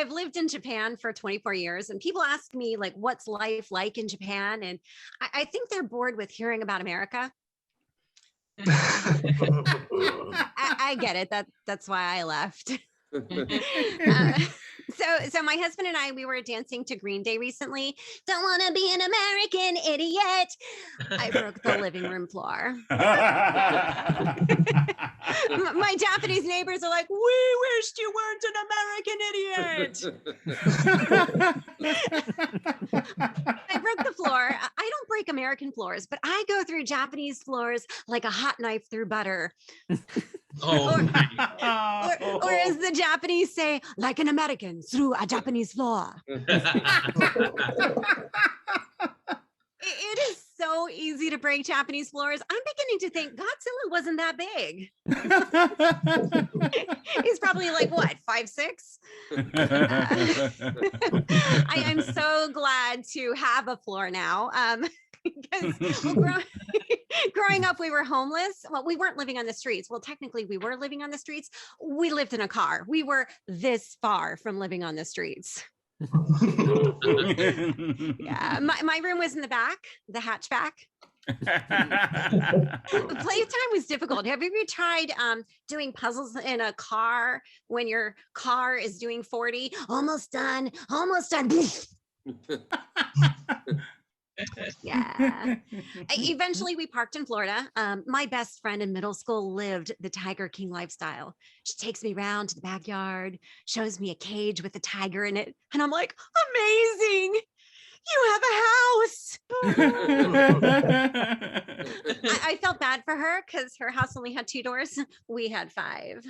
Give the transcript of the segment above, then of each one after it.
I've lived in Japan for 24 years, and people ask me like, what's life like in Japan? And I think they're bored with hearing about America. I get it. That's why I left. So my husband and I, we were dancing to Green Day recently. Don't want to be an American idiot. I broke the living room floor. My Japanese neighbors are like, we wished you weren't an American idiot. I broke the floor. I don't break American floors, but I go through Japanese floors like a hot knife through butter. Or as the Japanese say, like an American through a Japanese floor. It is so easy to break Japanese floors. I'm beginning to think Godzilla wasn't that big. He's probably like, what, 5'6"? I'm so glad to have a floor now. Because growing up, we were homeless. Well, we weren't living on the streets. Well, technically, we were living on the streets. We lived in a car. We were this far from living on the streets. Yeah, my room was in the back, the hatchback. Playtime was difficult. Have you ever tried doing puzzles in a car when your car is doing 40? Almost done, almost done. Yeah. Eventually we parked in Florida. My best friend in middle school lived the Tiger King lifestyle. She takes me around to the backyard, shows me a cage with a tiger in it. And I'm like, amazing. You have a house. I felt bad for her because her house only had 2 doors. We had 5.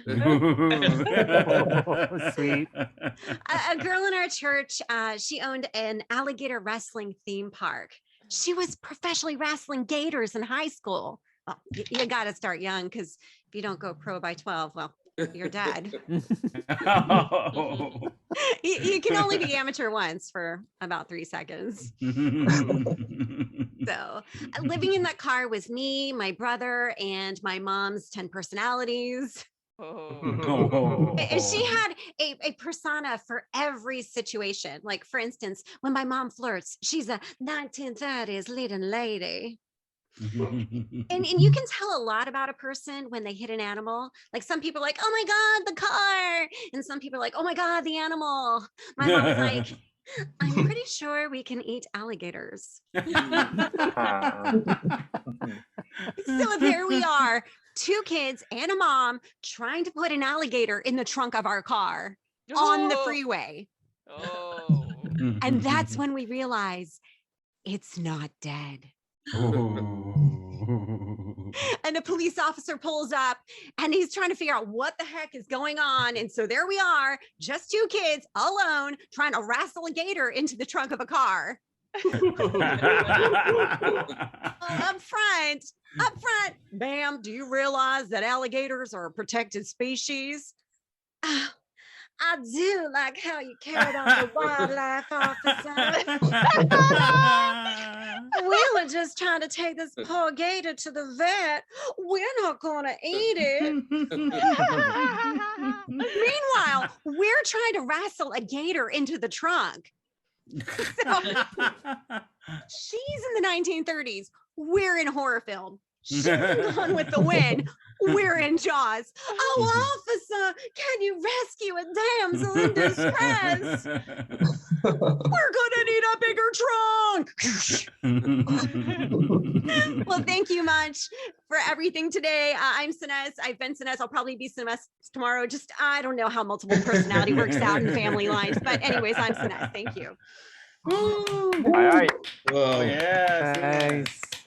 Sweet. A girl in our church, she owned an alligator wrestling theme park. She was professionally wrestling gators in high school. Well, you got to start young because if you don't go pro by 12, well, you're dead. You can only be amateur once for about 3 seconds. So living in that car was me, my brother, and my mom's 10 personalities. Oh. She had a persona for every situation. Like, for instance, when my mom flirts, she's a 1930s leading lady. And you can tell a lot about a person when they hit an animal. Like, some people are like, oh my God, the car. And some people are like, oh my God, the animal. My mom was like, I'm pretty sure we can eat alligators. So there we are, 2 kids and a mom trying to put an alligator in the trunk of our car on the freeway. And that's when we realize it's not dead. And a police officer pulls up and he's trying to figure out what the heck is going on. And so there we are, just 2 kids alone trying to wrestle a gator into the trunk of a car. Up front, bam, do you realize that alligators are a protected species? I do like how you carried on the wildlife officer. We were just trying to take this poor gator to the vet. We're not going to eat it. Meanwhile, we're trying to wrestle a gator into the trunk. So, she's in the 1930s. We're in a horror film. She's in Gone with the Wind. We're in Jaws. Oh, officer, can you rescue a damsel in distress? We're gonna need a bigger trunk. Well, thank you much for everything today. I'm Soness. I've been Soness. I'll probably be Soness tomorrow. Just, I don't know how multiple personality works out in family lines. But anyways, I'm Soness. Thank you. All right. Whoa. Yes. Nice.